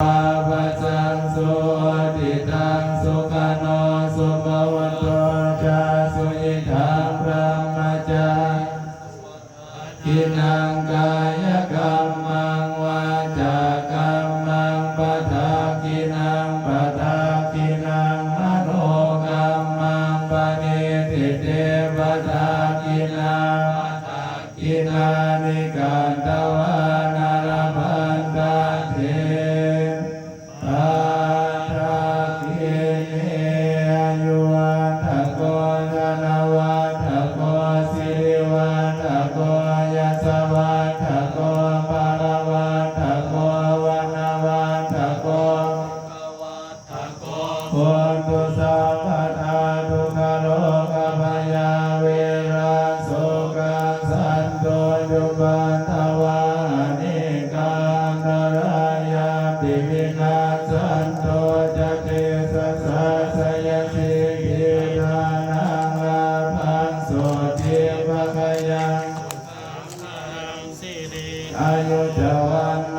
ปาปัสสังสุติตังสุขโนสุภวันโตจาสุยิทังพระมจากินังกายกรรมังวาจากรรมังปะทากินังปะทากินังมโนกรรมังปณิทิเตปะทากินังกินานิกันตวานารพันตันเทปัทากิเนอายุวันทโกธนวันทโกสิริวันทโกยัสสวันทโกปารวันทโกวันนาวันทโกโหตุสัพพทาทุกขโรคภัยเวรัสสุขังสันโตยุปันทวานิกังนรายาปิวินาสันโตจะเทสสะสยสิกิทานังลาภังโสติภคยังอายุจวันโน